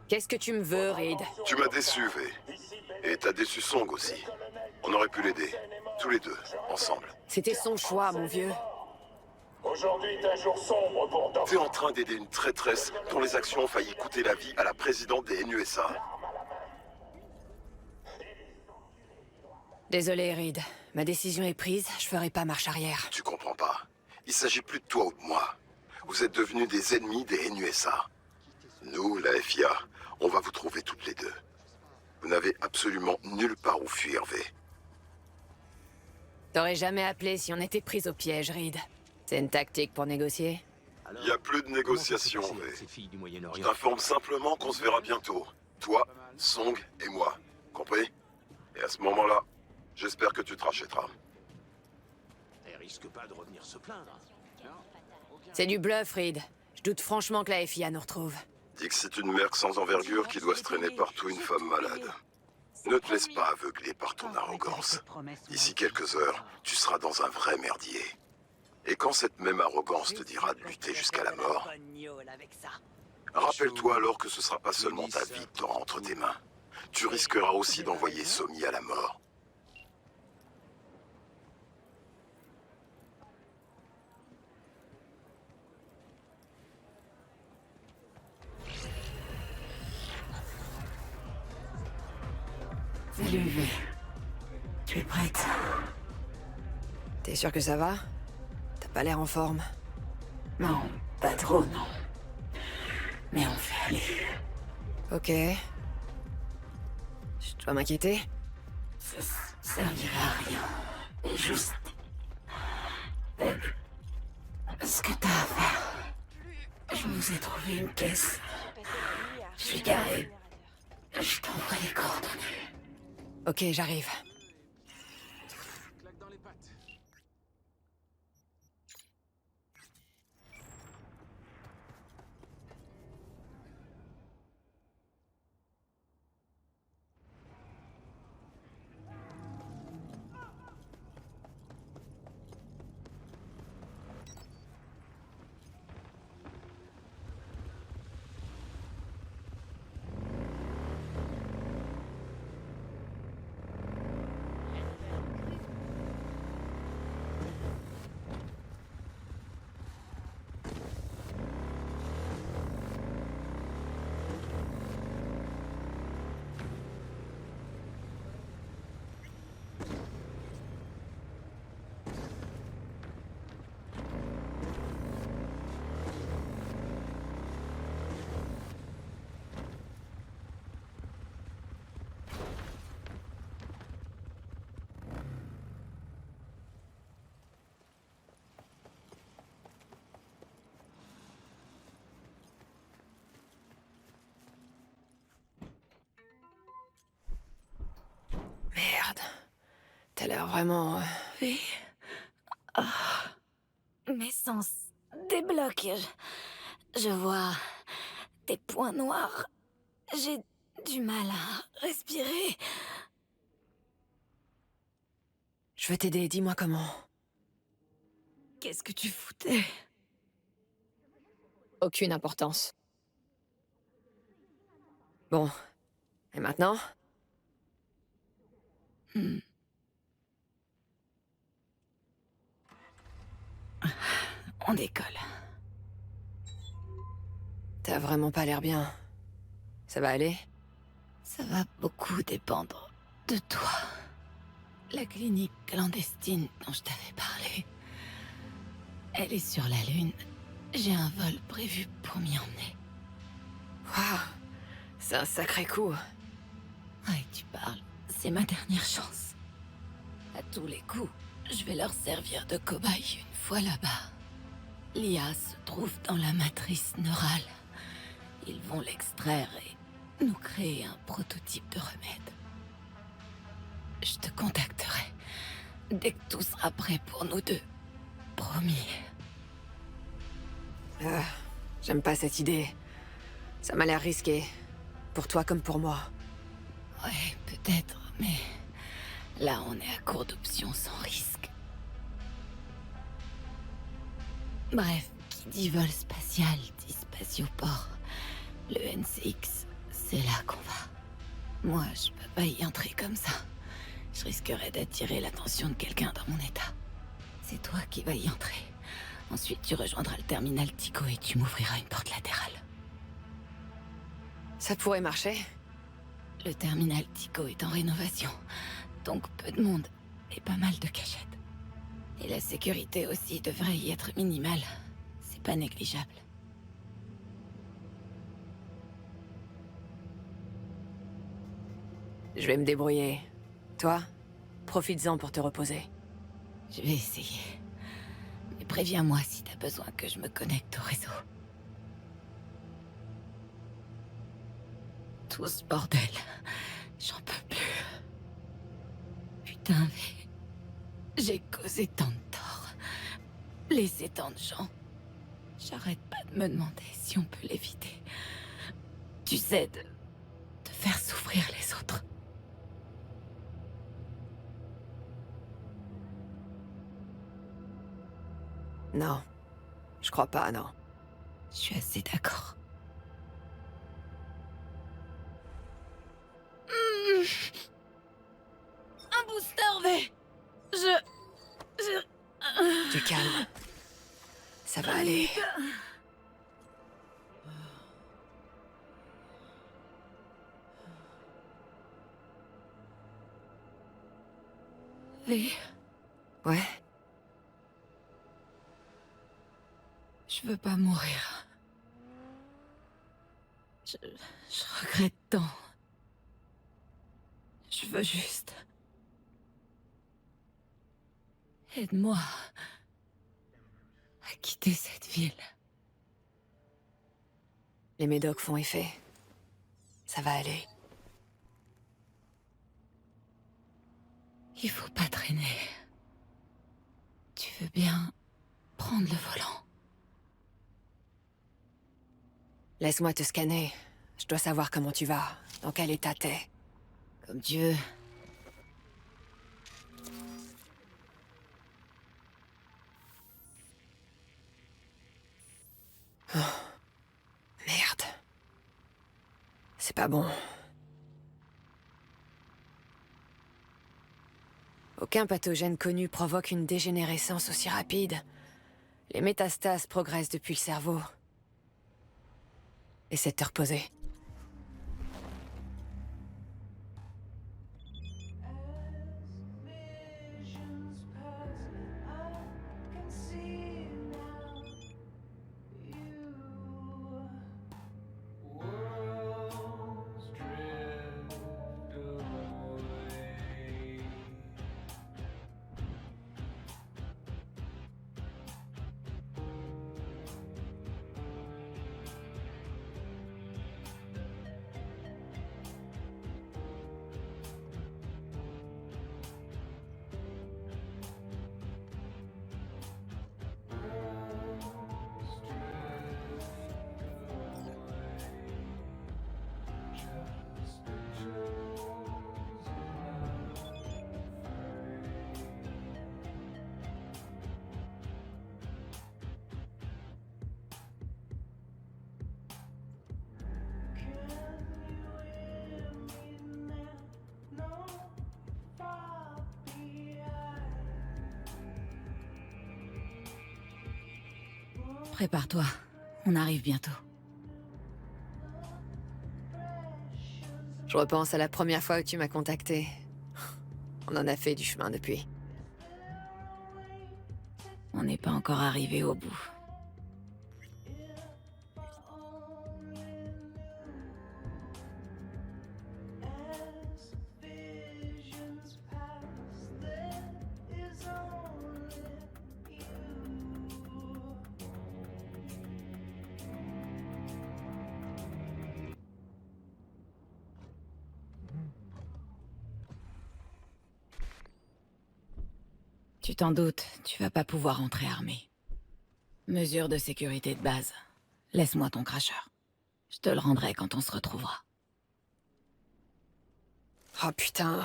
Qu'est-ce que tu me veux, Reed? Tu m'as déçu, V. Et t'as déçu Song aussi. On aurait pu l'aider. Tous les deux, ensemble. C'était son choix, mon vieux. Aujourd'hui est un jour sombre pour Doc. T'es en train d'aider une traîtresse dont les actions ont failli coûter la vie à la présidente des NUSA. Désolé, Reed. Ma décision est prise, je ferai pas marche arrière. Tu comprends pas. Il s'agit plus de toi ou de moi. Vous êtes devenus des ennemis des NUSA. Nous, la FIA, on va vous trouver toutes les deux. Vous n'avez absolument nulle part où fuir, V. T'aurais jamais appelé si on était pris au piège, Reed. C'est une tactique pour négocier? Il n'y a plus de négociation, V. Je t'informe simplement qu'on se verra bientôt. Toi, Song et moi. Compris? Et à ce moment-là, j'espère que tu te rachèteras. Elle risque pas de revenir se plaindre. C'est du bluff, Reed. Je doute franchement que la FIA nous retrouve. Dis que c'est une merde sans envergure qui doit se traîner partout une femme malade. Ne te laisse pas aveugler par ton arrogance. D'ici quelques heures, tu seras dans un vrai merdier. Et quand cette même arrogance te dira de lutter jusqu'à la mort, rappelle-toi alors que ce sera pas seulement ta vie que t'auras entre tes mains. Tu risqueras aussi d'envoyer Somi à la mort. Salut, V. Tu es prête? T'es sûr que ça va? T'as pas l'air en forme. Non, pas trop, non. Mais on fait aller. Ok. Je dois m'inquiéter? Ça servira à rien. Juste... Fais ce que t'as à faire. Je nous ai trouvé une caisse. Je suis garé. Je t'envoie les coordonnées. Ok, j'arrive. Claque dans les pattes. Merde. T'as l'air vraiment... Oui. Mes sens débloquent. Je vois des points noirs. J'ai du mal à respirer. Je veux t'aider, dis-moi comment. Qu'est-ce que tu foutais? Aucune importance. Bon. Et maintenant? On décolle. T'as vraiment pas l'air bien. Ça va aller? Ça va beaucoup dépendre de toi. La clinique clandestine dont je t'avais parlé, elle est sur la Lune. J'ai un vol prévu pour m'y emmener. Waouh! C'est un sacré coup. Ouais, tu parles. C'est ma dernière chance. À tous les coups, je vais leur servir de cobaye une fois là-bas. L'IA se trouve dans la matrice neurale. Ils vont l'extraire et nous créer un prototype de remède. Je te contacterai dès que tout sera prêt pour nous deux. Promis. J'aime pas cette idée. Ça m'a l'air risqué. Pour toi comme pour moi. Ouais, peut-être, mais là on est à court d'options sans risque. Bref, qui dit vol spatial dit spatioport. Le NCX, C'est là qu'on va. Moi, je peux pas y entrer comme ça. Je risquerais d'attirer l'attention de quelqu'un dans mon état. C'est toi qui vas y entrer. Ensuite, tu rejoindras le terminal Tico et tu m'ouvriras une porte latérale. Ça pourrait marcher. Le terminal Tico est en rénovation, donc peu de monde et pas mal de cachettes. Et la sécurité aussi devrait y être minimale. C'est pas négligeable. Je vais me débrouiller. Toi, profites-en pour te reposer. Je vais essayer. Mais préviens-moi si t'as besoin que je me connecte au réseau. Tout ce bordel, j'en peux plus. Putain, mais j'ai causé tant de tort, blessé tant de gens. J'arrête pas de me demander si on peut l'éviter. Tu sais, de faire souffrir les autres. Non. Je crois pas, non. Je suis assez d'accord. Un booster V. Du calme. Ça va aller. V. Ouais? Je veux pas mourir. Je regrette tant. Je veux juste... Aide-moi à quitter cette ville. Les médocs font effet. Ça va aller. Il faut pas traîner. Tu veux bien prendre le volant? Laisse-moi te scanner. Je dois savoir comment tu vas. Dans quel état t'es. Comme tu veux. Merde. C'est pas bon. Aucun pathogène connu provoque une dégénérescence aussi rapide. Les métastases progressent depuis le cerveau. Essaie de te reposer. Prépare-toi, on arrive bientôt. Je repense à la première fois où tu m'as contacté. On en a fait du chemin depuis. On n'est pas encore arrivé au bout. Tu t'en doutes, tu vas pas pouvoir entrer armé. Mesure de sécurité de base. Laisse-moi ton cracheur. Je te le rendrai quand on se retrouvera. Oh putain.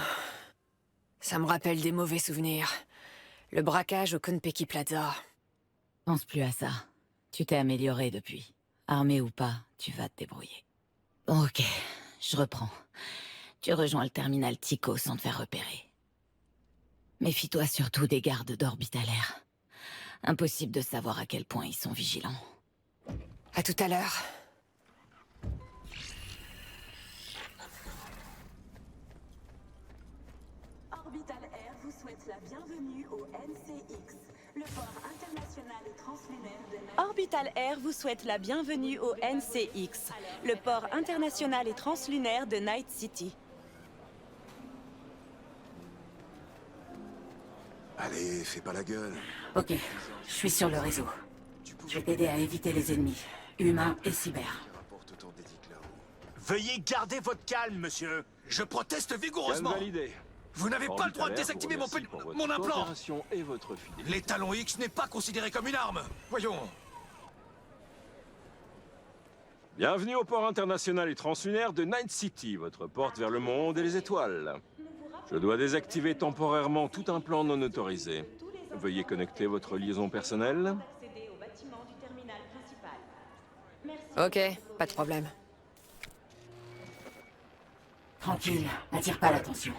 Ça me rappelle des mauvais souvenirs. Le braquage au Konpeki Plaza. Pense plus à ça. Tu t'es amélioré depuis. Armé ou pas, tu vas te débrouiller. Bon, ok. je reprends. Tu rejoins le terminal Tycho sans te faire repérer. Méfie-toi surtout des gardes d'Orbitalaire. Impossible de savoir à quel point ils sont vigilants. À tout à l'heure. Orbital Air vous souhaite la bienvenue au NCX, le port international et translunaire de Night... Orbital Air vous souhaite la bienvenue au NCX, le port international et translunaire de Night City. Allez, fais pas la gueule. Ok, je suis sur le réseau. Je vais t'aider à éviter les ennemis, humains et cyber. Veuillez garder votre calme, monsieur. Je proteste Calme vigoureusement. validé. Vous n'avez pas le droit de Orbitalaire désactiver vous remercie pour mon votre implant. coopération et votre fidélité. L'étalon X n'est pas considéré comme une arme. Voyons. Bienvenue au port international et translunaire de Night City, votre porte vers le monde et les étoiles. Je dois désactiver temporairement tout implant non autorisé. Veuillez connecter votre liaison personnelle. Accéder au bâtiment du terminal principal. Merci. Ok, pas de problème. Tranquille, n'attire pas l'attention.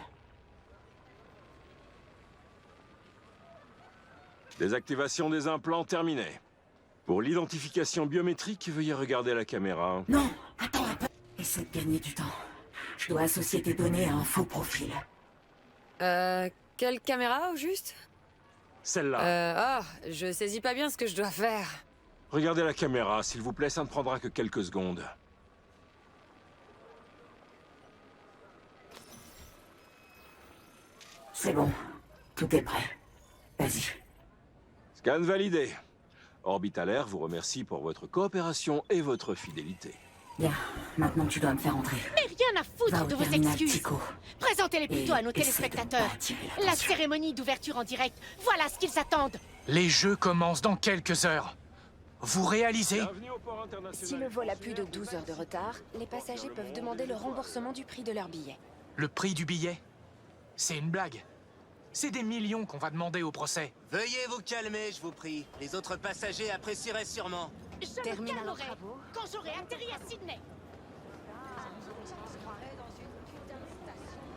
Désactivation des implants terminée. Pour l'identification biométrique, veuillez regarder la caméra. Non, attends un peu. Essaie de gagner du temps. Je dois associer tes données à un faux profil. Quelle caméra au juste? Celle-là. Je saisis pas bien ce que je dois faire. Regardez la caméra, s'il vous plaît, ça ne prendra que quelques secondes. C'est bon, tout est prêt. Vas-y. Scan validé. Orbitalaire vous remercie pour votre coopération et votre fidélité. Bien, maintenant tu dois me faire entrer. Mais rien à Va foutre au de vos terminal excuses. Tycho. Présentez-les plutôt Et à nos essaie de ne téléspectateurs. pas attirer La l'attention. cérémonie d'ouverture en direct, voilà ce qu'ils attendent. Les jeux commencent dans quelques heures. Vous réalisez? Bienvenue au port international. Si le vol a plus de 12 heures de retard, les passagers peuvent demander le remboursement du prix de leur billet. Le prix du billet? C'est une blague. C'est des millions qu'on va demander au procès. Veuillez vous calmer, je vous prie. Les autres passagers apprécieraient sûrement. Je me Terminal calmerai en travaux. quand j'aurai atterri à Sydney.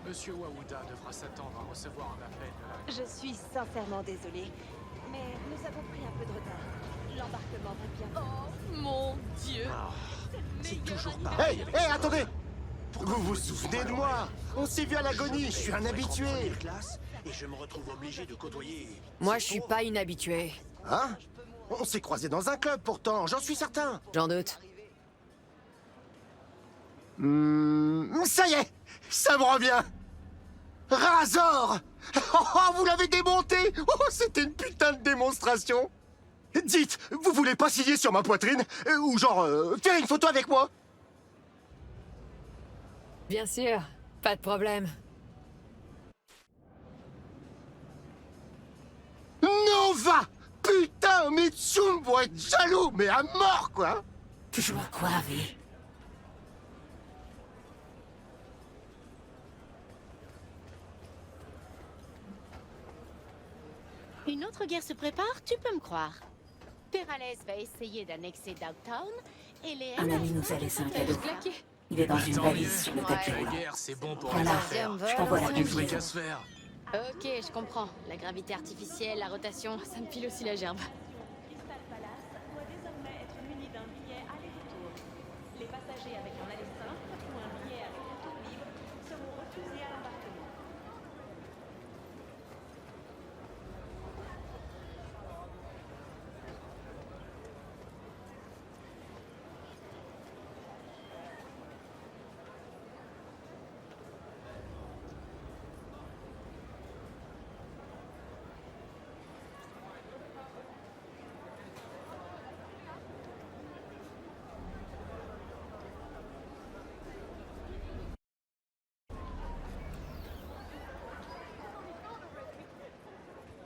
Monsieur Wawuda devra s'attendre à recevoir un appel de la... Je suis sincèrement désolée, mais nous avons pris un peu de retard. L'embarquement va bien. Oh mon Dieu. C'est toujours pas... Hey, hey, attendez! Vous vous souvenez de moi? On s'est vu à l'agonie, je suis un habitué. Et je me retrouve obligé de côtoyer. Moi, je suis pas inhabitué. Hein? On s'est croisés dans un club pourtant, j'en suis certain. J'en doute. Ça y est, ça me revient. Razor! Oh, vous l'avez démonté! Oh, c'était une putain de démonstration! Dites, vous voulez pas signer sur ma poitrine? Ou genre, faire une photo avec moi? Bien sûr, pas de problème. Nova! Putain, mais Tsum vont être jaloux, mais à mort, quoi! Toujours quoi, V? Une autre guerre se prépare, tu peux me croire. Peralez va essayer d'annexer Dogtown et les... Un ami nous a laissé un cadeau. claquer. Il est dans une Tant valise mieux. sur le tapis La roulant. guerre, c'est bon pour Voilà, les affaires. je t'envoie la Du fric combinaison. à se faire. Ok, je comprends. La gravité artificielle, la rotation, ça me file aussi la gerbe. Crystal Palace doit désormais être muni d'un billet aller-retour. Les passagers avec un aller simple ou un billet avec retour libre seront refusés à l'embarquement.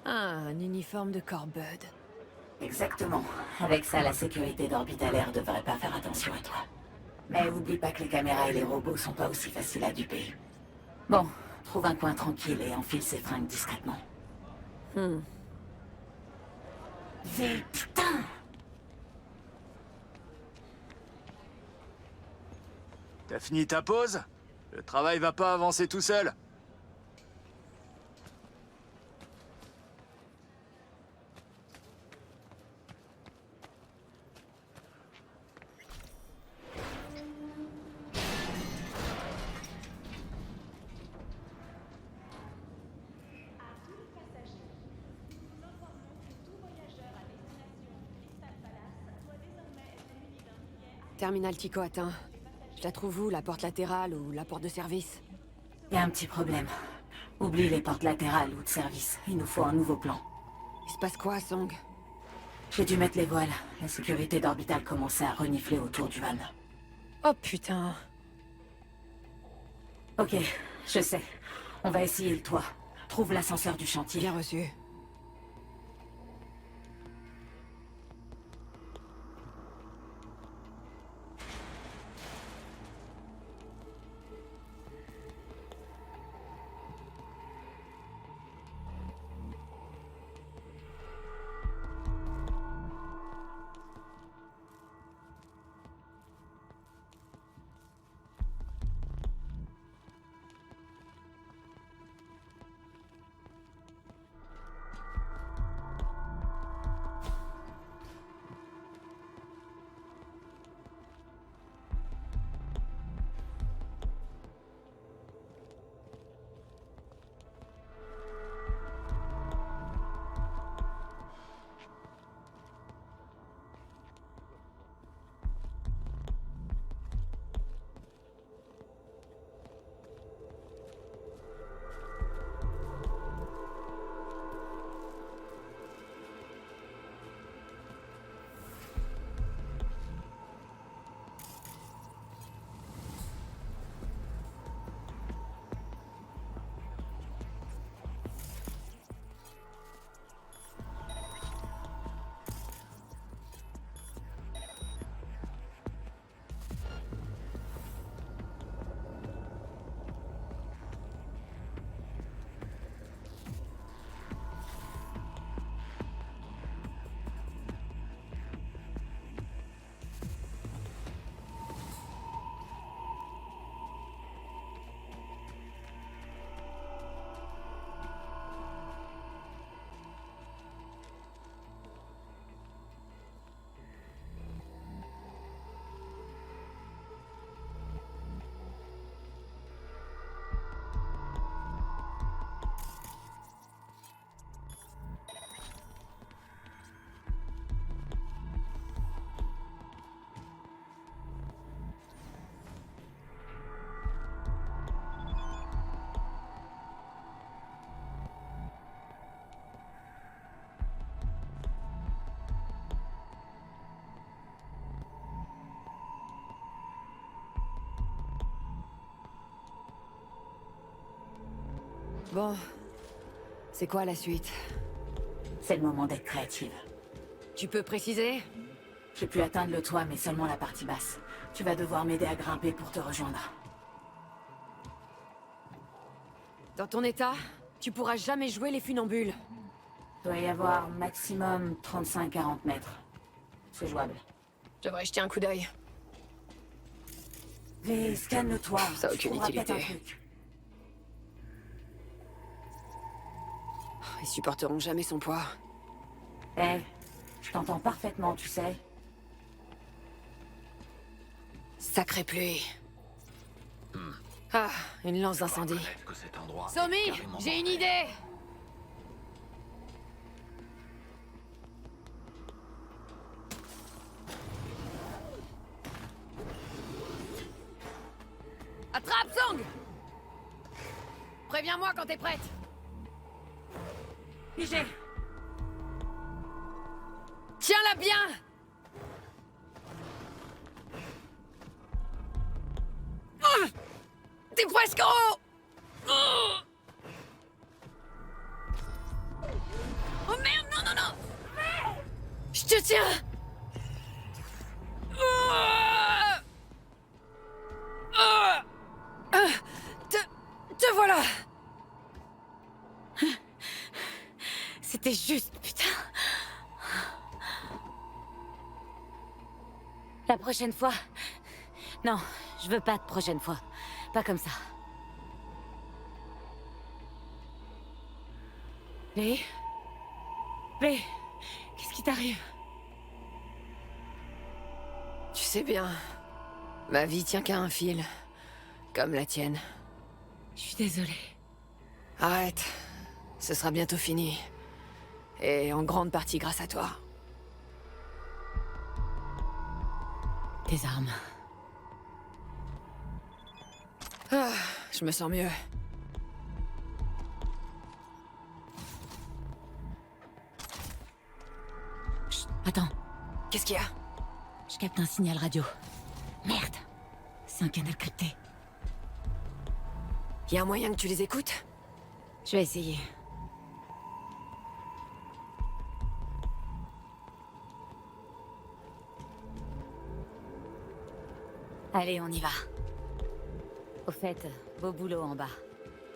Ah, un uniforme de Corbud. Exactement. Avec ça, la sécurité d'Orbitalaire devrait pas faire attention à toi. Mais oublie pas que les caméras et les robots sont pas aussi faciles à duper. Bon, trouve un coin tranquille et enfile ses fringues discrètement. V, putain! T'as fini ta pause? Le travail va pas avancer tout seul. Terminal Tico atteint. Je la trouve où, la porte latérale ou la porte de service? Y a un petit problème. Oublie les portes latérales ou de service. Il nous faut un nouveau plan. Il se passe quoi, Song? J'ai dû mettre les voiles. La sécurité d'Orbital commençait à renifler autour du van. Oh putain. Ok, je sais. On va essayer le toit. Trouve l'ascenseur du chantier. Bien reçu. Bon. C'est quoi la suite? C'est le moment d'être créative. Tu peux préciser? J'ai pu atteindre le toit, mais seulement la partie basse. Tu vas devoir m'aider à grimper pour te rejoindre. Dans ton état, tu pourras jamais jouer les funambules. Doit y avoir maximum 35-40 mètres. C'est jouable. Je devrais jeter un coup d'œil. Mais scanne le toit. Ça a aucune utilité. Ils supporteront jamais son poids. Eh, je t'entends parfaitement, tu sais. Sacrée pluie. Ah, une lance d'incendie. Somi, j'ai une idée! Attrape, Song! Préviens-moi quand t'es prête. Figé. Tiens-la bien! T'es presque en haut! Oh merde, non, non, non! Je te tiens! Te voilà! C'était juste, putain. La prochaine fois... Non, Je veux pas de prochaine fois. Pas comme ça. Lee? Lee? Qu'est-ce qui t'arrive? Tu sais bien, ma vie tient qu'à un fil. Comme la tienne. Je suis désolée. Arrête. Ce sera bientôt fini. Et en grande partie grâce à toi. Tes armes. Ah, je me sens mieux. Chut, attends. Qu'est-ce qu'il y a? Je capte un signal radio. Merde. C'est un canal crypté. Y a un moyen que tu les écoutes? Je vais essayer. Allez, on y va. Au fait, beau boulot en bas.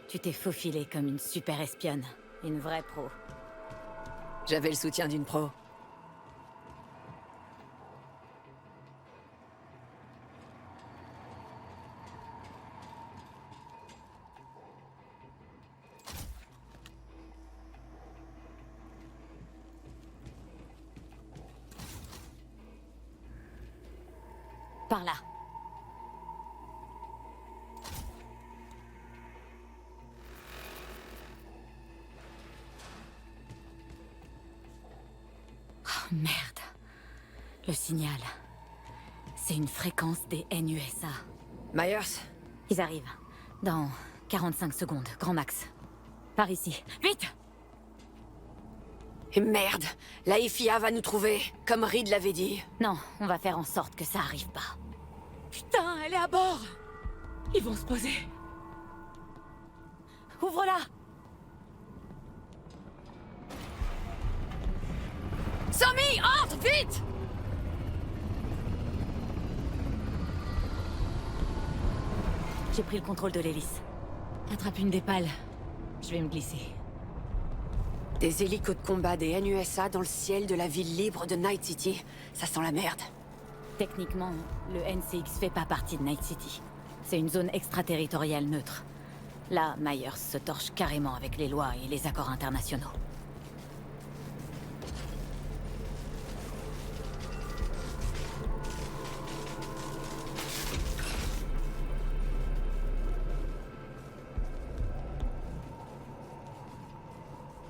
Tu t'es faufilé comme une super espionne. Une vraie pro. J'avais le soutien d'une pro. Par là. Oh merde. Le signal. C'est une fréquence des NUSA. Myers? Ils arrivent. Dans 45 secondes, grand max. Par ici. Vite! Et merde! La FIA va nous trouver, comme Reed l'avait dit. Non, on va faire en sorte que ça arrive pas. Putain, elle est à bord! Ils vont se poser. Ouvre-la! Sammy, entre, vite! J'ai pris le contrôle de l'hélice. Attrape une des pales. Je vais me glisser. Des hélicos de combat des NUSA dans le ciel de la ville libre de Night City. Ça sent la merde. Techniquement, le NCX fait pas partie de Night City. C'est une zone extraterritoriale neutre. Là, Myers se torche carrément avec les lois et les accords internationaux.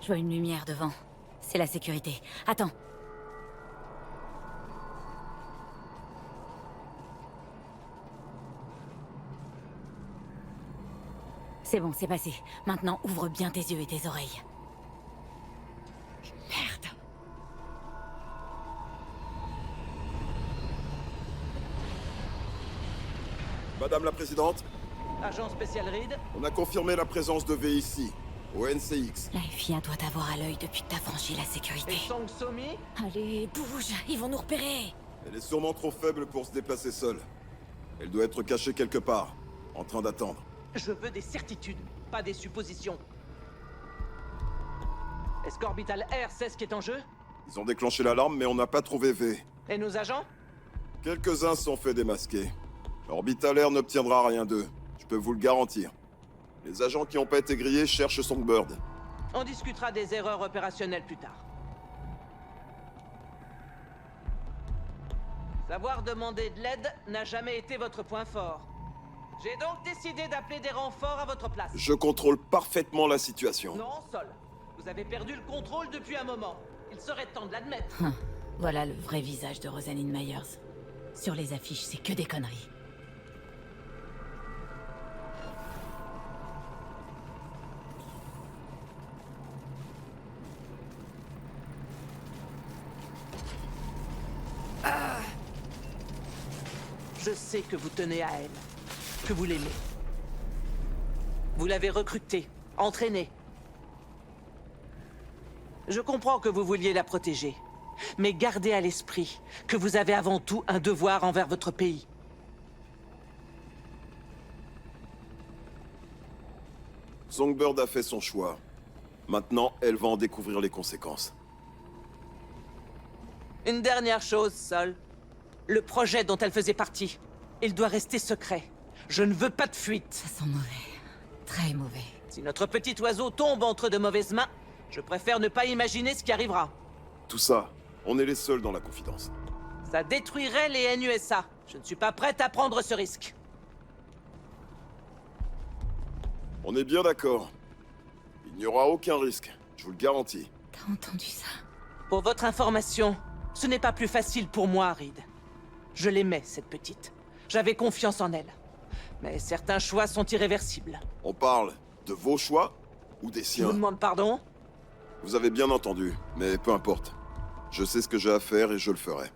Je vois une lumière devant. C'est la sécurité. Attends. C'est bon, c'est passé. Maintenant, ouvre bien tes yeux et tes oreilles. Merde. Madame la Présidente, Agent spécial Reed, on a confirmé la présence de V ici, au NCX. La FIA doit t'avoir à l'œil depuis que t'as franchi la sécurité. et Song Somi. Allez, bouge, ils vont nous repérer. Elle est sûrement trop faible pour se déplacer seule. Elle doit être cachée quelque part, en train d'attendre. Je veux des certitudes, pas des suppositions. Est-ce qu'Orbital Air sait ce qui est en jeu? Ils ont déclenché l'alarme, mais on n'a pas trouvé V. Et nos agents? Quelques-uns se sont fait démasquer. Orbital Air n'obtiendra rien d'eux, je peux vous le garantir. Les agents qui n'ont pas été grillés cherchent Songbird. On discutera des erreurs opérationnelles plus tard. Savoir demander de l'aide n'a jamais été votre point fort. J'ai donc décidé d'appeler des renforts à votre place. Je contrôle parfaitement la situation. Non, Sol. Vous avez perdu le contrôle depuis un moment. Il serait temps de l'admettre. Voilà le vrai visage de Rosalind Myers. Sur les affiches, c'est que des conneries. Je sais que vous tenez à elle, que vous l'aimez. Vous l'avez recrutée, entraînée. Je comprends que vous vouliez la protéger, mais gardez à l'esprit que vous avez avant tout un devoir envers votre pays. Songbird a fait son choix. Maintenant, elle va en découvrir les conséquences. Une dernière chose, Sol. Le projet dont elle faisait partie. il doit rester secret. Je ne veux pas de fuite. Ça sent mauvais. Très mauvais. Si notre petit oiseau tombe entre de mauvaises mains, je préfère ne pas imaginer ce qui arrivera. Tout ça, on est les seuls dans la confidence. Ça détruirait les NUSA. Je ne suis pas prête à prendre ce risque. On est bien d'accord. Il n'y aura aucun risque, je vous le garantis. T'as entendu ça? Pour votre information, ce n'est pas plus facile pour moi, Reed. Je l'aimais, cette petite. J'avais confiance en elle. Mais certains choix sont irréversibles. On parle de vos choix ou des Je siens? vous demande pardon? Vous avez bien entendu, mais peu importe. Je sais ce que j'ai à faire et je le ferai.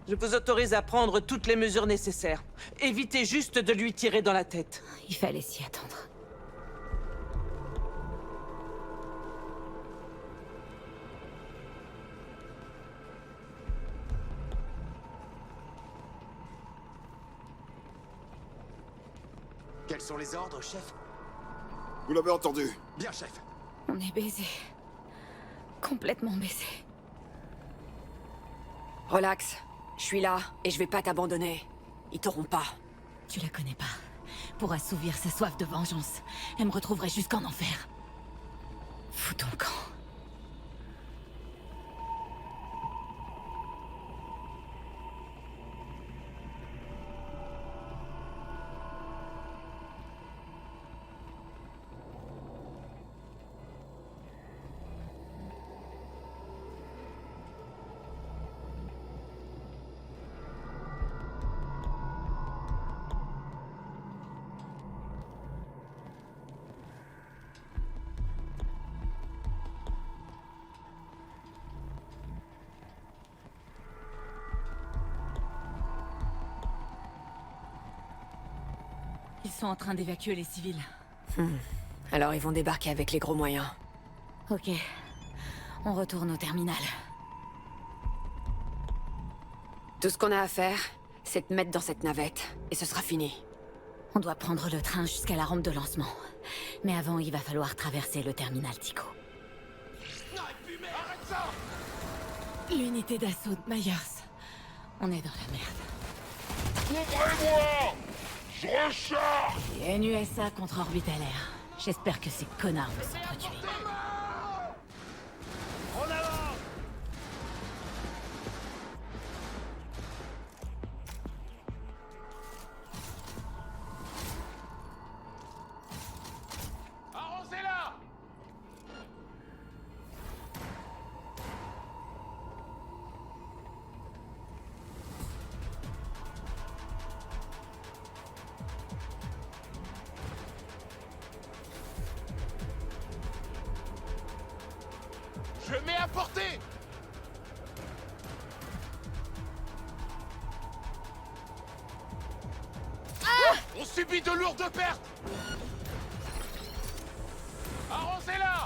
Je vous autorise à prendre toutes les mesures nécessaires. Évitez juste de lui tirer dans la tête. Il fallait s'y attendre. Quels sont les ordres, chef? Vous l'avez entendu? Bien, chef. On est baisés. Complètement baisés. Relax. Je suis là, et je vais pas t'abandonner. Ils t'auront pas. Tu la connais pas. Pour assouvir sa soif de vengeance, elle me retrouverait jusqu'en enfer. Fous ton camp. Ils sont en train d'évacuer les civils. Alors ils vont débarquer avec les gros moyens. Ok. On retourne au terminal. Tout ce qu'on a à faire, c'est te mettre dans cette navette, et ce sera fini. On doit prendre le train jusqu'à la rampe de lancement. Mais avant, il va falloir traverser le terminal Tico. L'unité d'assaut de Myers. On est dans la merde. Couvrez-moi! Je recharge! Les NUSA contre Orbital Air. J'espère que ces connards vont s'entretuer. En avant! Arrosez-la! Je mets à portée! On subit de lourdes pertes! Arrosez-la!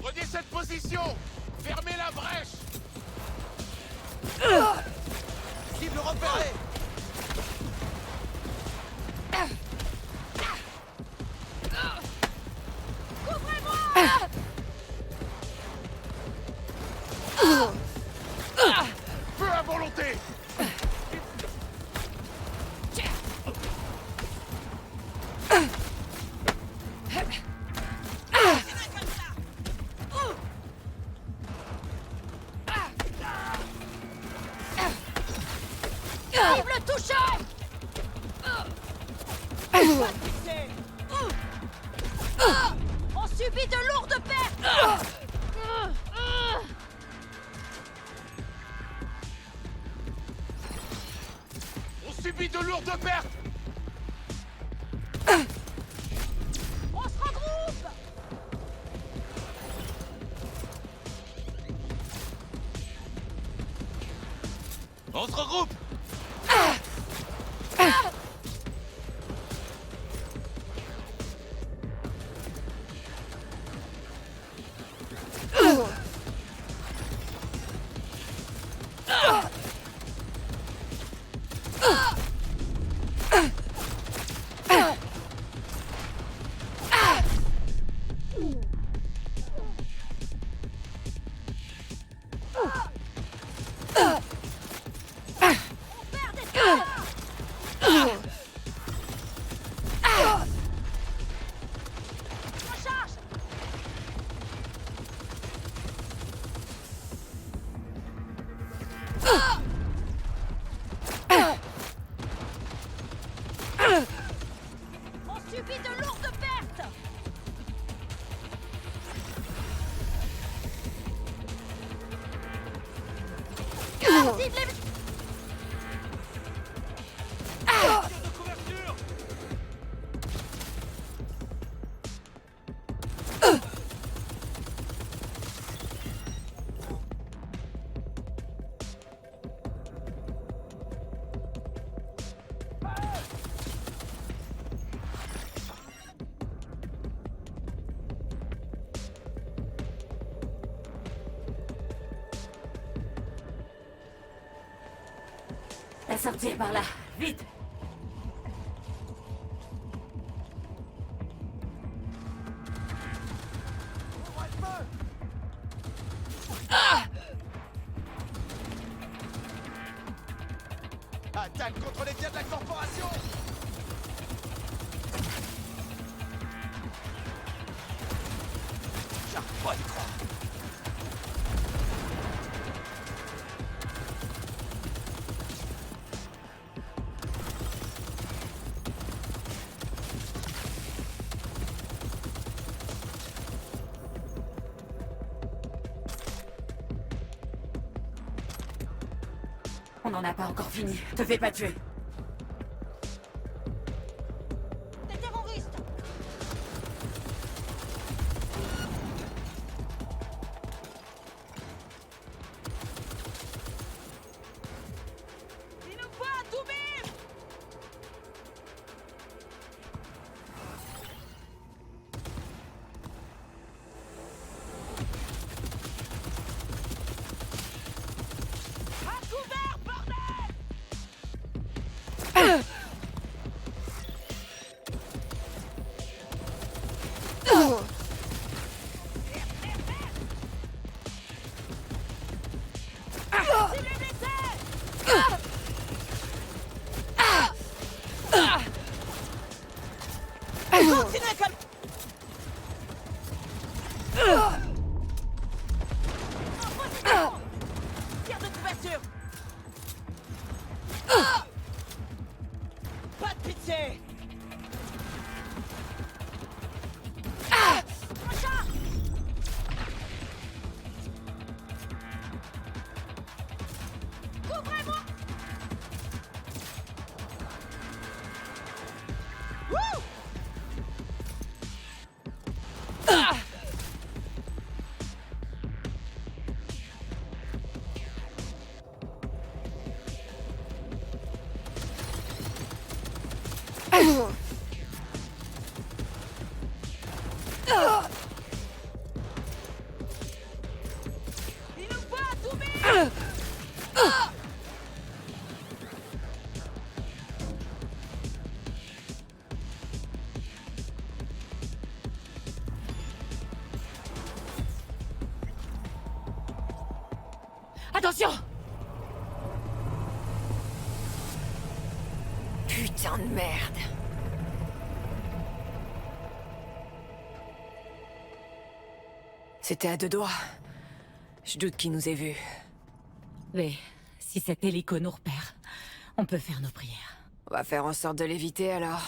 Prenez cette position! Fermez la brèche! Cible repérée! Feu à volonté! Cible touchant! On subit de lourdes pertes! On subit de lourdes pertes! On se regroupe! On se regroupe! On subit de lourdes pertes. Cible les... La sortie est par là. Vite! Attaque contre les biens de la corporation! J'arrive pas à y croire. On n'en a pas encore fini. Te fais pas tuer. Des terroristes. Il nous faut un Toubib. À couvert, bordel. Cible blessé. Continuez comme... En position. Tir de couverture. Pas de pitié. Recharge. Couvrez-moi. Wouh. Il nous faut un Toubib. Attention! Putain de merde. C'était à 2 doigts. Je doute qu'il nous ait vus. Mais si cet hélico nous repère, on peut faire nos prières. On va faire en sorte de l'éviter alors.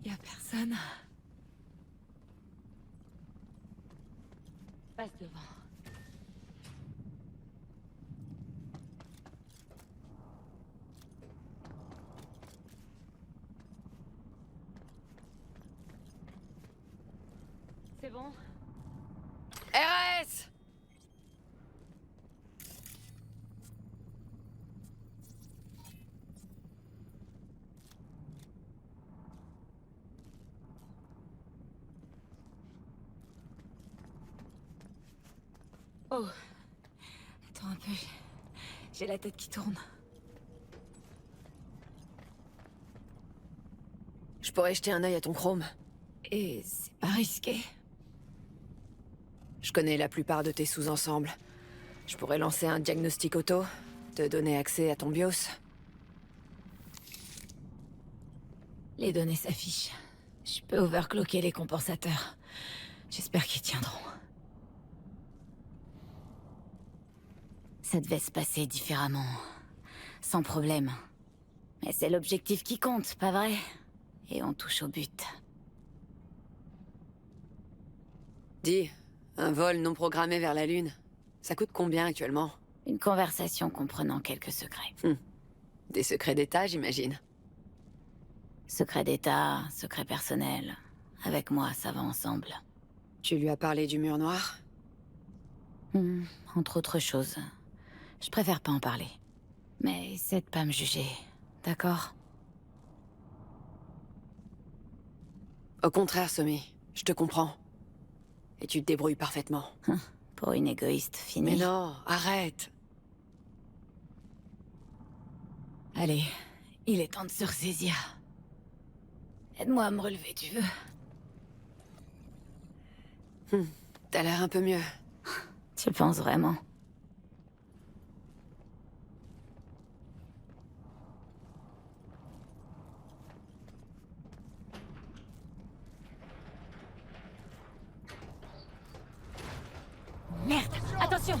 Y a personne. Passe devant. C'est bon? RS! Oh. Attends un peu. J'ai la tête qui tourne. Je pourrais jeter un œil à ton chrome. Et c'est pas risqué. Je connais la plupart de tes sous-ensembles. Je pourrais lancer un diagnostic auto, te donner accès à ton BIOS. Les données s'affichent. Je peux overclocker les compensateurs. J'espère qu'ils tiendront. Ça devait se passer différemment. Sans problème. Mais c'est l'objectif qui compte, pas vrai? Et on touche au but. Dis, un vol non programmé vers la Lune, ça coûte combien actuellement? Une conversation comprenant quelques secrets. Des secrets d'État, j'imagine. Secret d'État, secret personnel. Avec moi, ça va ensemble. Tu lui as parlé du mur noir? Entre autres choses. Je préfère pas en parler. Mais essaie de pas me juger, d'accord? Au contraire, Somi, je te comprends. Et tu te débrouilles parfaitement. Pour une égoïste finie. Mais non, arrête. Allez, il est temps de se ressaisir. Aide-moi à me relever, tu veux? T'as l'air un peu mieux. Tu penses vraiment? Merde, attention!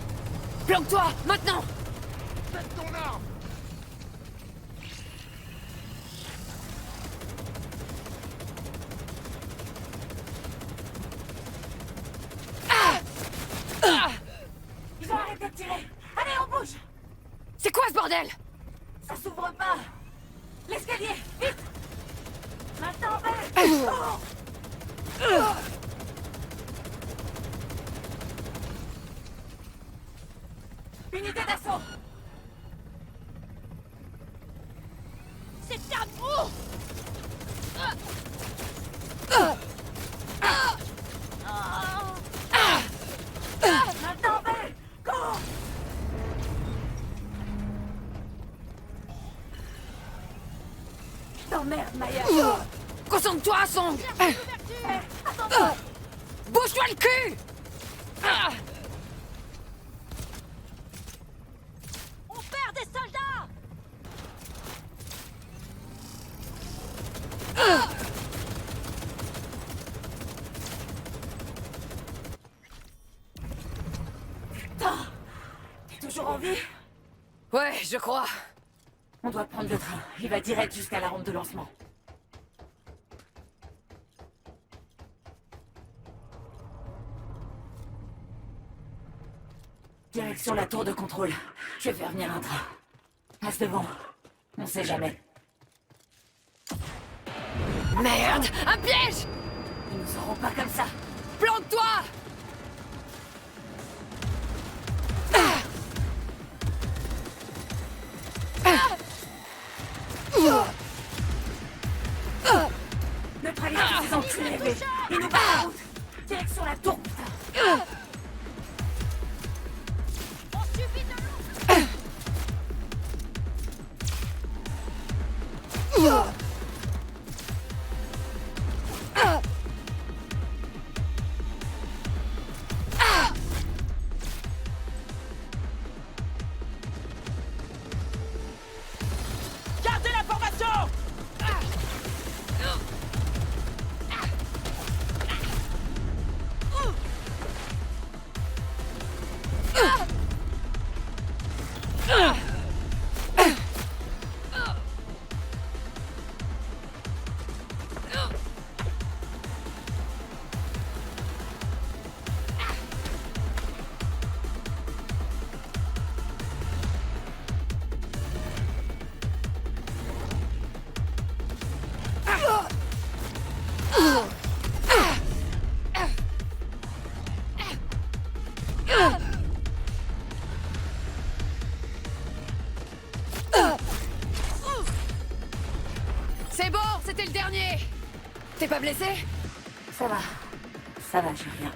Planque-toi, maintenant! Faites ton arme! Ils ont arrêté de tirer. Allez, on bouge. C'est quoi ce bordel? Ça s'ouvre pas. L'escalier, vite. Maintenant, cours. Unité d'assaut. C'est à vous. Maintenant, cours. T'emmerdes, Maya. Concentre-toi, Song! Bouge-toi le cul! On perd des soldats. T'es toujours en vie? Ouais, je crois. On doit prendre le train. Il va direct jusqu'à la rampe de lancement. Direction la tour de contrôle. Je vais faire venir un train. Passe devant. On sait jamais. Merde! Un piège! Ils nous auront pas comme ça. Plante-toi! Neutralisez ces enculés. Ils nous barrent la route. Direction la tour, putain. Gardez la formation! C'est bon, c'était le dernier! T'es pas blessé? Ça va, j'ai rien.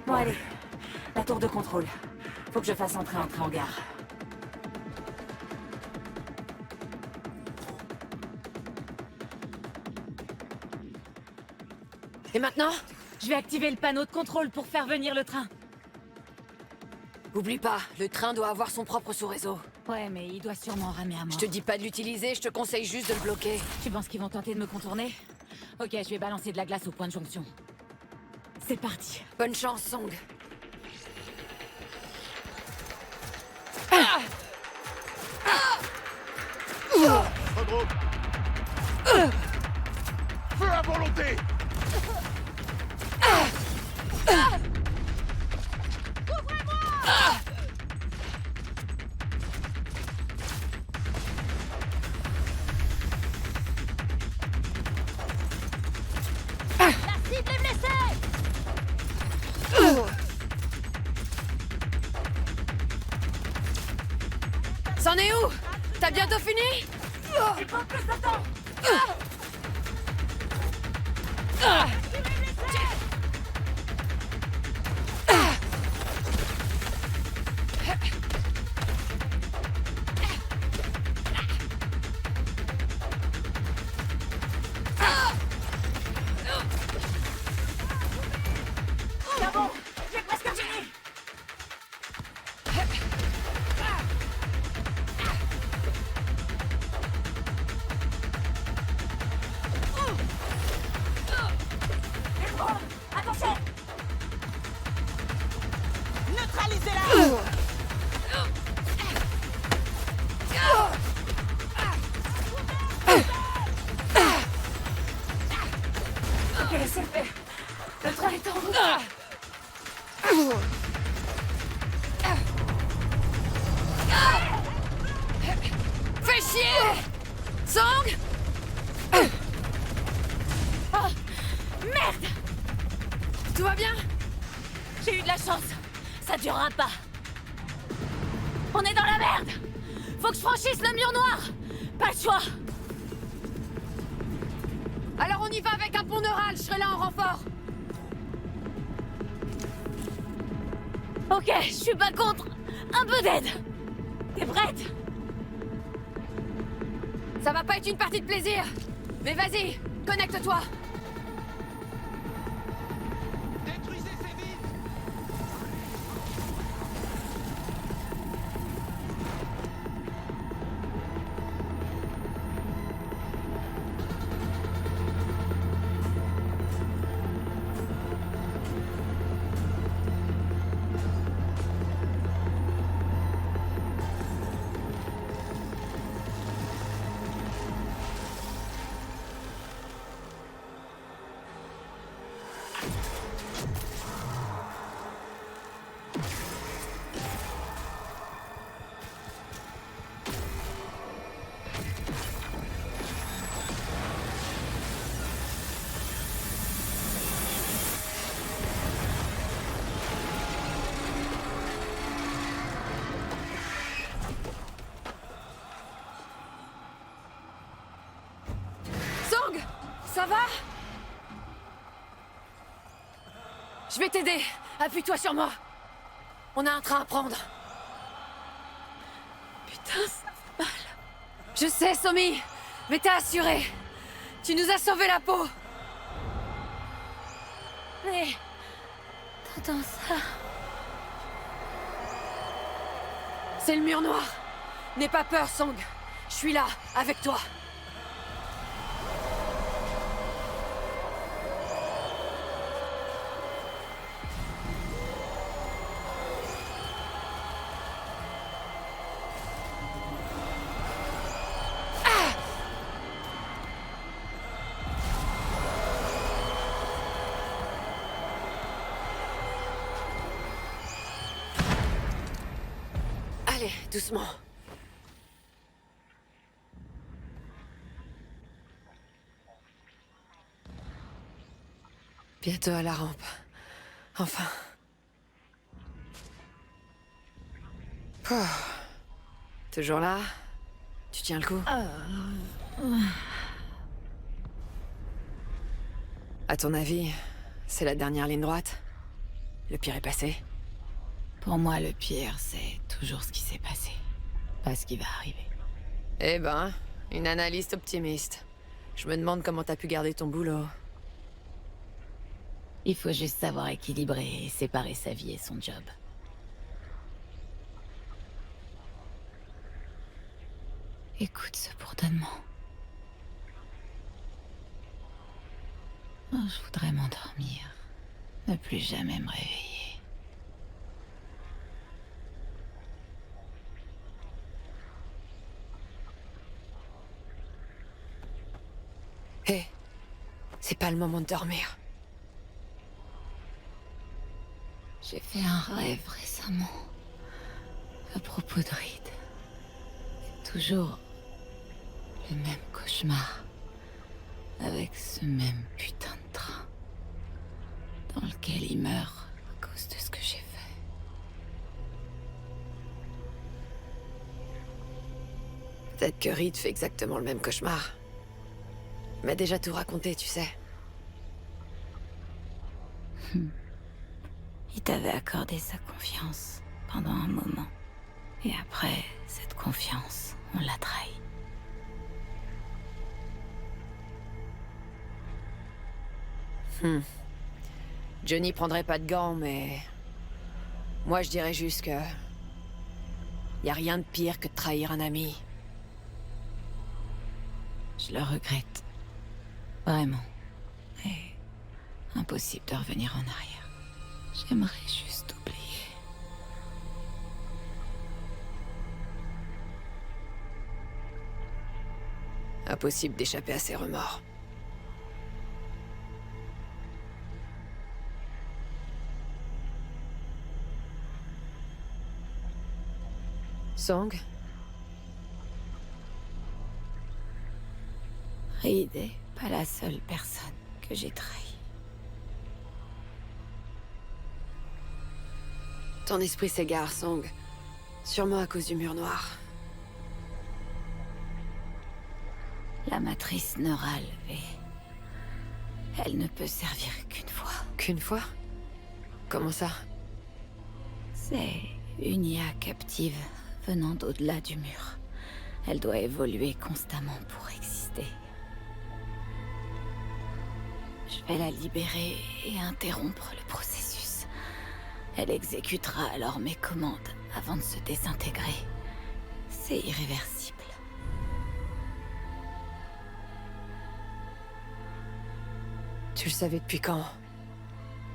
Bon, allez, la tour de contrôle. Faut que je fasse entrer un train en gare. Et maintenant? Je vais activer le panneau de contrôle pour faire venir le train. Oublie pas, le train doit avoir son propre sous-réseau. Ouais, mais il doit sûrement ramer à mort. Je te dis pas de l'utiliser, je te conseille juste de le bloquer. Tu penses qu'ils vont tenter de me contourner? Ok, je vais balancer de la glace au point de jonction. C'est parti. Bonne chance, Song. Regroupe. Feu à volonté. La cible est blessée! C'en est où? T'as bientôt fini? Il faut plus de temps! C'est bon, j'ai presque fini. Attention! Neutralisez-la! Ok, c'est fait. Le train est en route. Fais chier! Song! Oh, merde! Tout va bien? J'ai eu de la chance. Ça durera pas. On est dans la merde. Faut que je franchisse le mur noir. Pas le choix. Alors on y va avec un pont neural, je serai là en renfort. Ok, je suis pas contre. Un peu d'aide. T'es prête? Ça va pas être une partie de plaisir. Mais vas-y, connecte-toi. Détruisez ces vides. Song! Ça va? Je vais t'aider. Appuie-toi sur moi. On a un train à prendre. Putain, ça fait mal. Je sais, Somi. Mais t'es assuré. Tu nous as sauvé la peau. Mais... T'entends ça? C'est le mur noir. N'aie pas peur, Song. Je suis là, avec toi. Allez, doucement. Bientôt à la rampe. Enfin. Oh. Toujours là? Tu tiens le coup? À ton avis, c'est la dernière ligne droite? Le pire est passé? Pour moi, le pire, c'est toujours ce qui s'est passé. Pas ce qui va arriver. Eh ben, une analyste optimiste. Je me demande comment t'as pu garder ton boulot. Il faut juste savoir équilibrer et séparer sa vie et son job. Je voudrais m'endormir. Ne plus jamais me réveiller. Hé, c'est pas le moment de dormir. J'ai fait un rêve récemment. À propos de Reed. C'est toujours le même cauchemar. Avec ce même putain de train. Dans lequel il meurt à cause de ce que j'ai fait. Peut-être que Reed fait exactement le même cauchemar. Il m'a déjà tout raconté, tu sais. Il t'avait accordé sa confiance pendant un moment. Et après, cette confiance, on l'a trahi. Johnny prendrait pas de gants, mais... Moi, je dirais juste que... Y a rien de pire que de trahir un ami. Je le regrette. Vraiment. Et... impossible de revenir en arrière. J'aimerais juste oublier. Impossible d'échapper à ses remords. Song? Reed est pas la seule personne que j'ai trahie. Ton esprit s'égare, Song. Sûrement à cause du mur noir. La matrice neurale, V. Elle ne peut servir qu'une fois. Qu'une fois? Comment ça? C'est une IA captive venant d'au-delà du mur. Elle doit évoluer constamment pour exister. Je vais la libérer et interrompre le processus. Elle exécutera alors mes commandes avant de se désintégrer. C'est irréversible. Tu le savais depuis quand?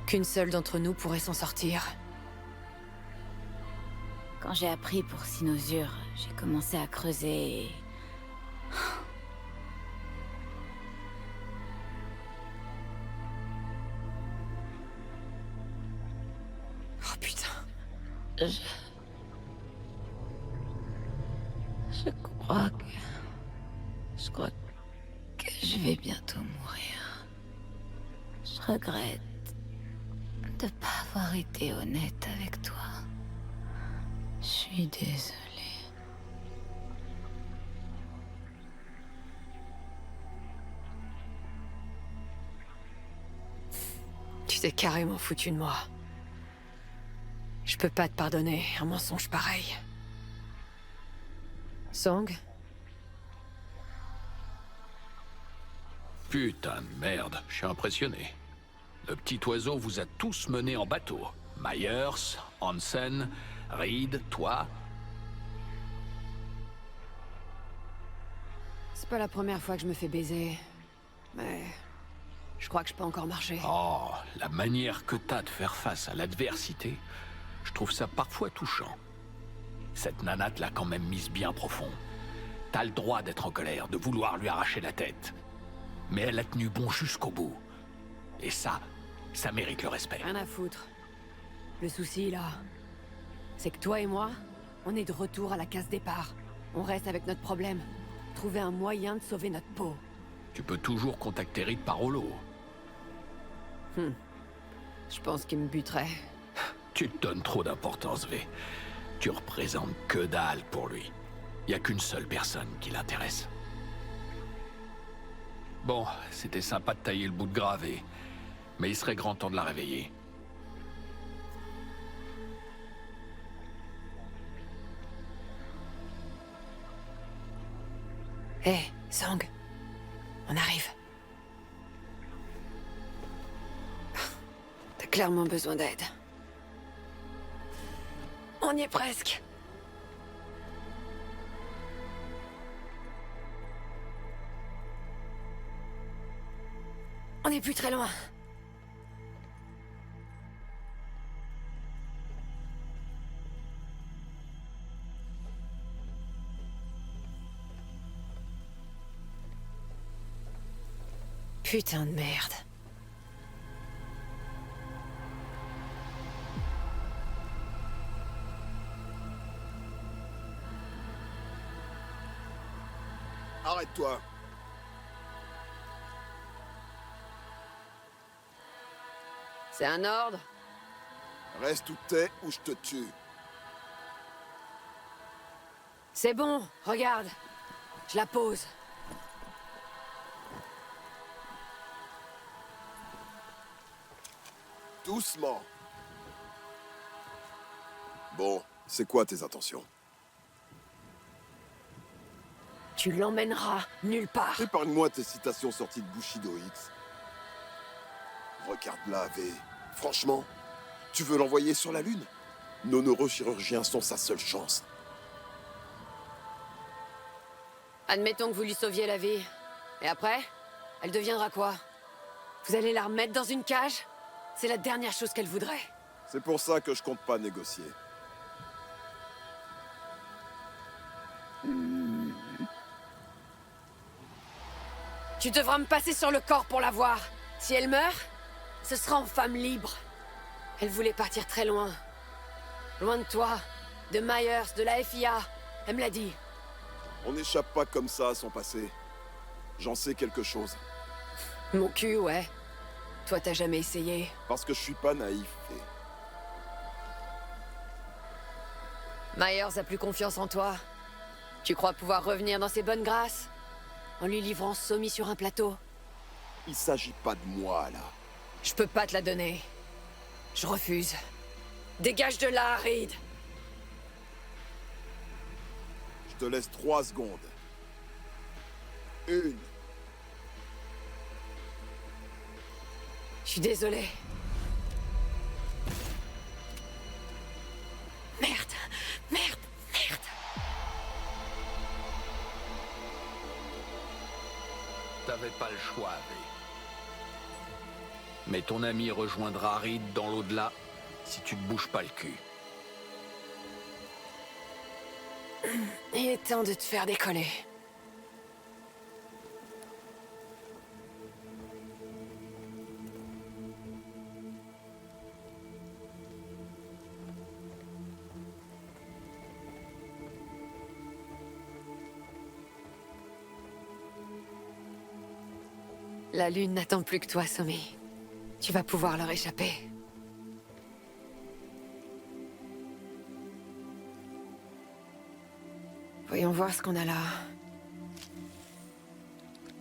Qu'une seule d'entre nous pourrait s'en sortir? Quand j'ai appris pour Sinosure, j'ai commencé à creuser et... Oh putain. Je crois que je vais bientôt mourir. Je regrette de pas avoir été honnête avec toi. Je suis désolée. Tu t'es carrément foutu de moi. Je peux pas te pardonner un mensonge pareil. Song? Putain de merde, je suis impressionné. Le petit oiseau vous a tous menés en bateau. Myers, Hansen, Reed, toi. C'est pas la première fois que je me fais baiser. Mais... je crois que je peux encore marcher. Oh, la manière que t'as de faire face à l'adversité, je trouve ça parfois touchant. Cette nana te l'a quand même mise bien profond. T'as le droit d'être en colère, de vouloir lui arracher la tête. Mais elle a tenu bon jusqu'au bout. Et ça mérite le respect. Rien à foutre. Le souci, là, c'est que toi et moi, on est de retour à la case départ. On reste avec notre problème. Trouver un moyen de sauver notre peau. Tu peux toujours contacter Reed par holo. Je pense qu'il me buterait. Tu te donnes trop d'importance, V. Tu représentes que dalle pour lui. Y a qu'une seule personne qui l'intéresse. Bon, c'était sympa de tailler le bout de gras, V. Mais il serait grand temps de la réveiller. Hé, Song. On arrive. T'as clairement besoin d'aide. On y est presque. On n'est plus très loin. Putain de merde. Arrête-toi. C'est un ordre? Reste où t'es ou je te tue. C'est bon, regarde. Je la pose. Doucement. Bon, c'est quoi tes intentions? Tu l'emmèneras nulle part. Épargne-moi tes citations sorties de Bushido X. Regarde-la, V. Franchement, tu veux l'envoyer sur la Lune? Nos neurochirurgiens sont sa seule chance. Admettons que vous lui sauviez la vie. Et après, elle deviendra quoi? Vous allez la remettre dans une cage? C'est la dernière chose qu'elle voudrait. C'est pour ça que je compte pas négocier. Tu devras me passer sur le corps pour la voir. Si elle meurt, ce sera en femme libre. Elle voulait partir très loin. Loin de toi, de Myers, de la FIA. Elle me l'a dit. On n'échappe pas comme ça à son passé. J'en sais quelque chose. Mon cul, ouais. Toi, t'as jamais essayé. Parce que je suis pas naïf, V. Myers a plus confiance en toi. Tu crois pouvoir revenir dans ses bonnes grâces? En lui livrant Somi sur un plateau? Il s'agit pas de moi, là. Je peux pas te la donner. Je refuse. Dégage de là, Reed. Je te laisse 3 secondes. 1. Je suis désolé. Merde, merde, merde. T'avais pas le choix, V. Mais ton ami rejoindra Reed dans l'au-delà si tu te bouges pas le cul. Il est temps de te faire décoller. La Lune n'attend plus que toi, Somi. Tu vas pouvoir leur échapper. Voyons voir ce qu'on a là.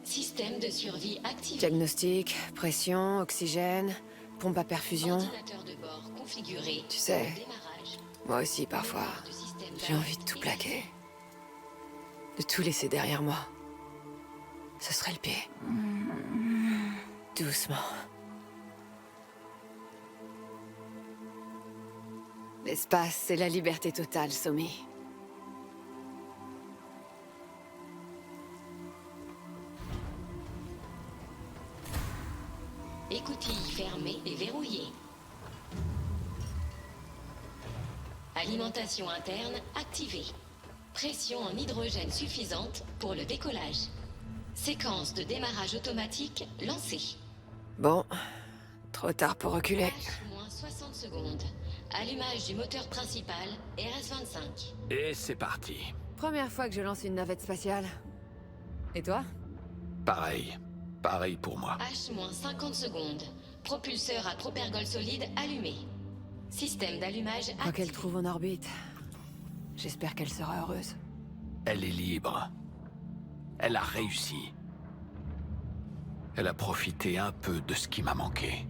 Système de survie activé. Diagnostic, pression, oxygène, pompe à perfusion. Ordinateur de bord configuré. Tu sais, Démarrage. moi aussi parfois, j'ai envie de tout plaquer. De tout laisser derrière moi. Ce serait le pied. Doucement. L'espace, c'est la liberté totale, Somi. Écoutille fermée et verrouillée. Alimentation interne activée. Pression en hydrogène suffisante pour le décollage. Séquence de démarrage automatique lancée. Bon, trop tard pour reculer. Moins 60 secondes. Allumage du moteur principal, RS-25. Et c'est parti. Première fois que je lance une navette spatiale. Et toi? Pareil. Pareil pour moi. H-50 secondes. Propulseur à propergol solide allumé. Système d'allumage Quoi qu'elle activé. trouve en orbite, j'espère qu'elle sera heureuse. Elle est libre. Elle a réussi. Elle a profité un peu de ce qui m'a manqué.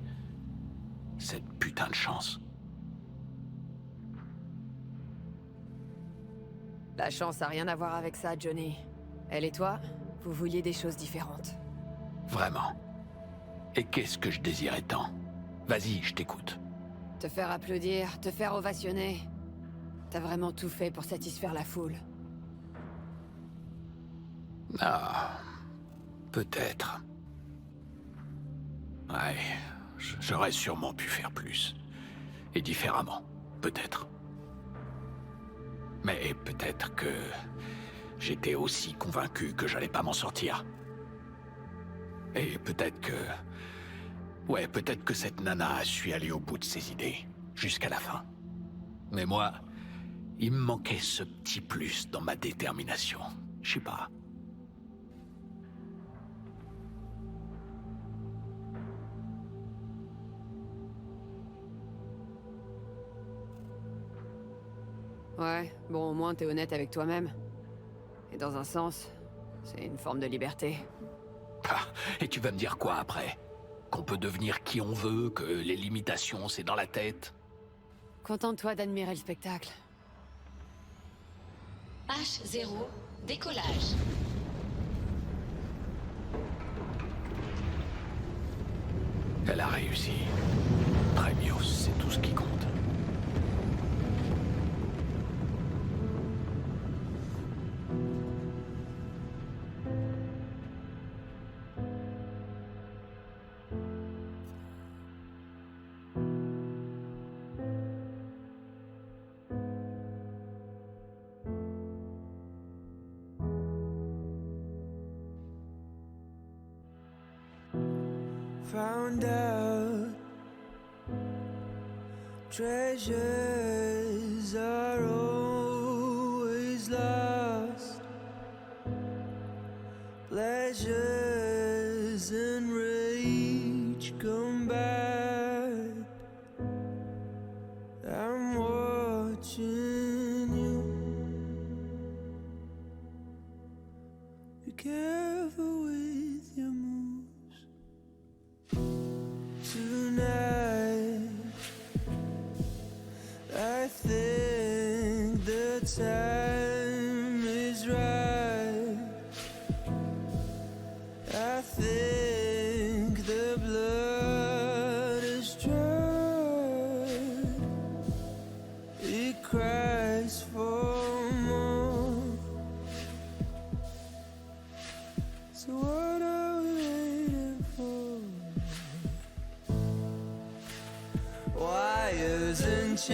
Cette putain de chance. La chance a rien à voir avec ça, Johnny. Elle et toi, vous vouliez des choses différentes. Vraiment. Et qu'est-ce que je désirais tant? Vas-y, je t'écoute. Te faire applaudir, te faire ovationner. T'as vraiment tout fait pour satisfaire la foule. Ah... peut-être. Ouais, j'aurais sûrement pu faire plus. Et différemment, peut-être. Mais peut-être que j'étais aussi convaincu que j'allais pas m'en sortir. Et peut-être que... Ouais, peut-être que cette nana a su aller au bout de ses idées, jusqu'à la fin. Mais moi, il me manquait ce petit plus dans ma détermination. Je sais pas. Ouais, bon, au moins t'es honnête avec toi-même. Et dans un sens, c'est une forme de liberté. Ah, et tu vas me dire quoi après? Qu'on peut devenir qui on veut, que les limitations c'est dans la tête? Contente-toi d'admirer le spectacle. H0, décollage. Elle a réussi. Premios, c'est tout ce qui compte. Found out treasures are always lost. Pleasures and rage come back. I'm watching you. Be careful with your moves tonight. I think the time is right. I think the blood is dried. It cries for more. So what are we waiting for? Wires and chains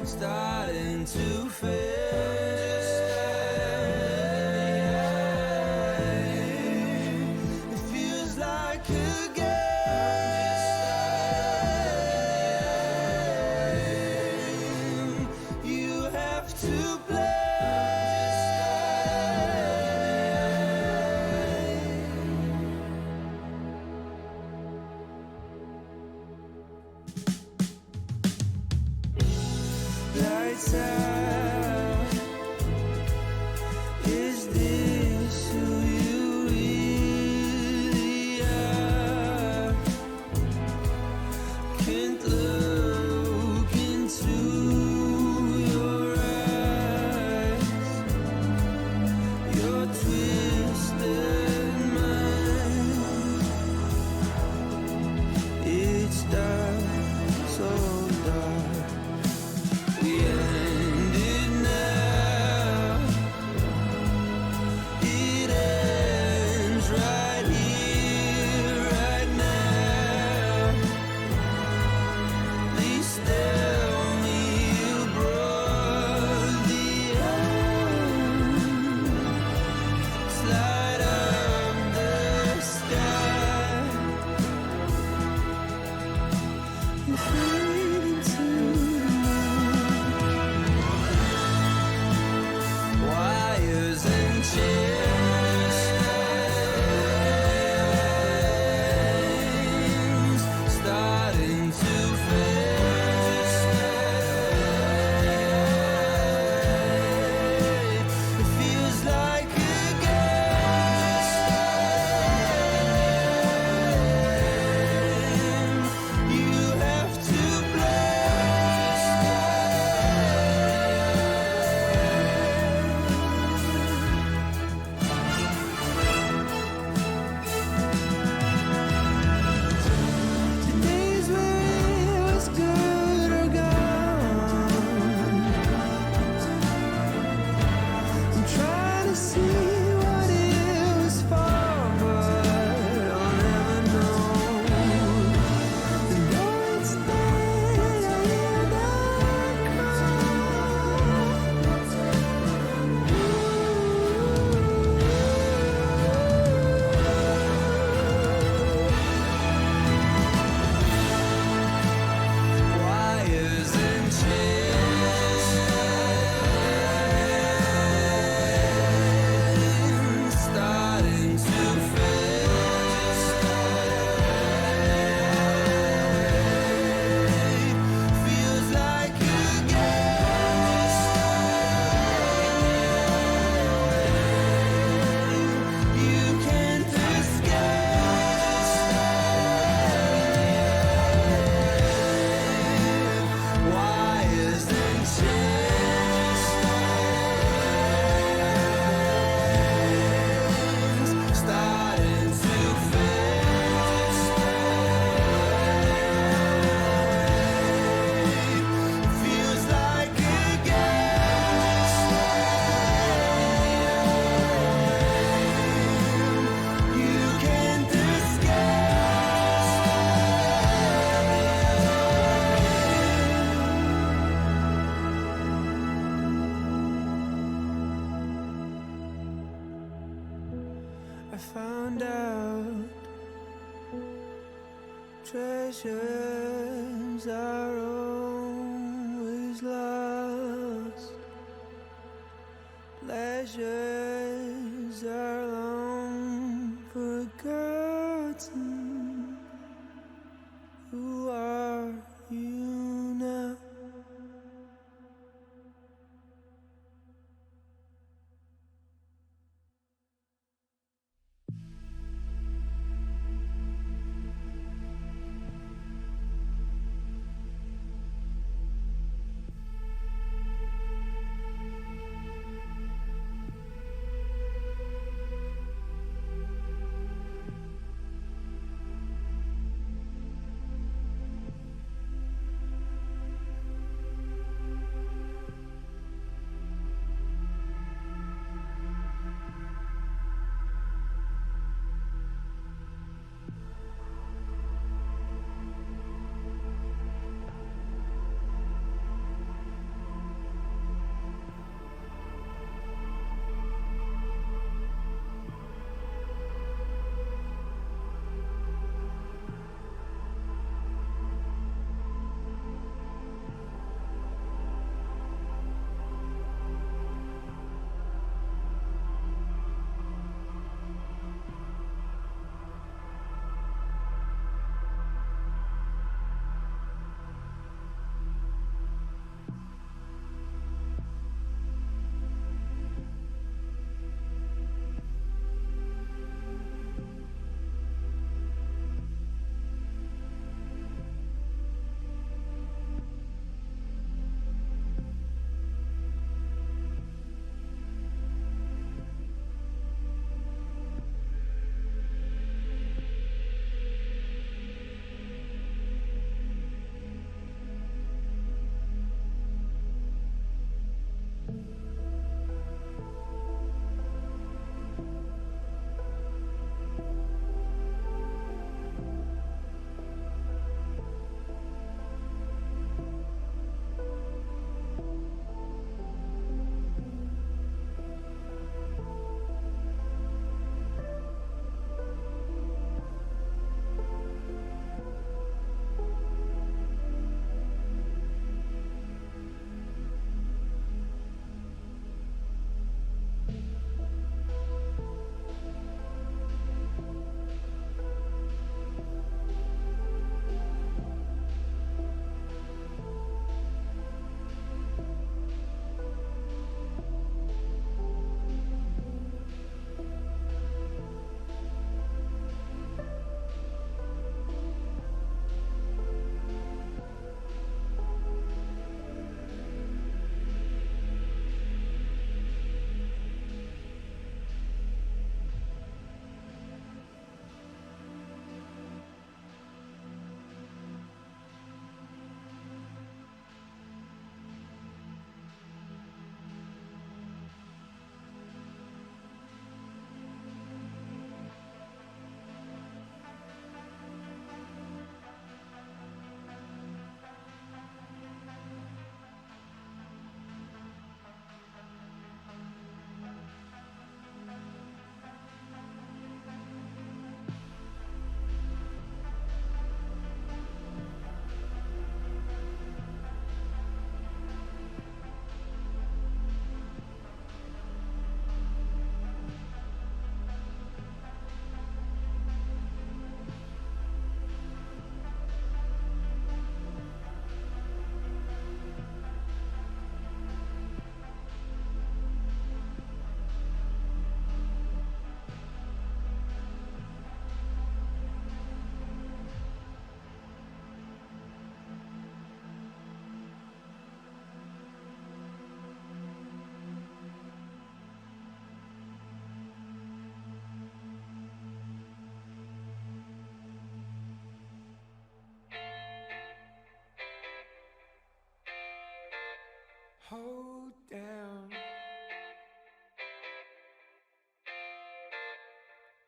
starting to fade. It feels like a game you have to play. I found out treasures are always lost. Pleasures are long forgotten. Who are you now? Hold down.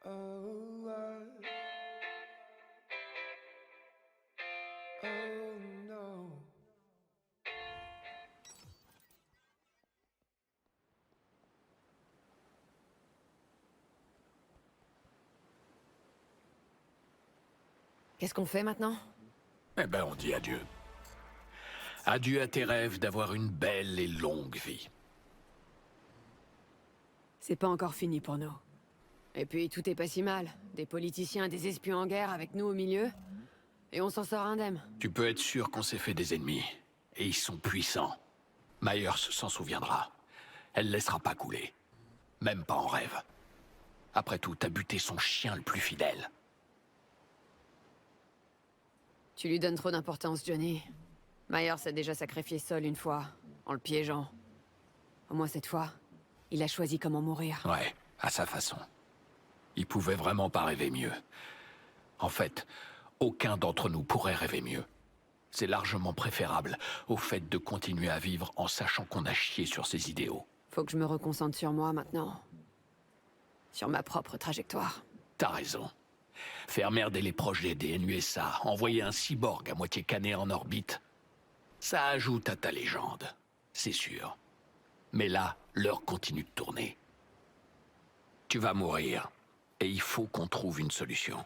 Oh, oh no. Qu'est-ce qu'on fait maintenant? Eh ben, on dit adieu. Adieu à tes rêves d'avoir une belle et longue vie. C'est pas encore fini pour nous. Et puis, tout est pas si mal. Des politiciens et des espions en guerre avec nous au milieu. Et on s'en sort indemne. Tu peux être sûr qu'on s'est fait des ennemis. Et ils sont puissants. Myers s'en souviendra. Elle laissera pas couler. Même pas en rêve. Après tout, t'as buté son chien le plus fidèle. Tu lui donnes trop d'importance, Johnny. Myers s'est déjà sacrifié seul une fois, en le piégeant. Au moins cette fois, il a choisi comment mourir. Ouais, à sa façon. Il pouvait vraiment pas rêver mieux. En fait, aucun d'entre nous pourrait rêver mieux. C'est largement préférable au fait de continuer à vivre en sachant qu'on a chié sur ses idéaux. Faut que je me reconcentre sur moi maintenant. Sur ma propre trajectoire. T'as raison. Faire merder les projets des NUSA, envoyer un cyborg à moitié cané en orbite, ça ajoute à ta légende, c'est sûr. Mais là, l'heure continue de tourner. Tu vas mourir, et il faut qu'on trouve une solution.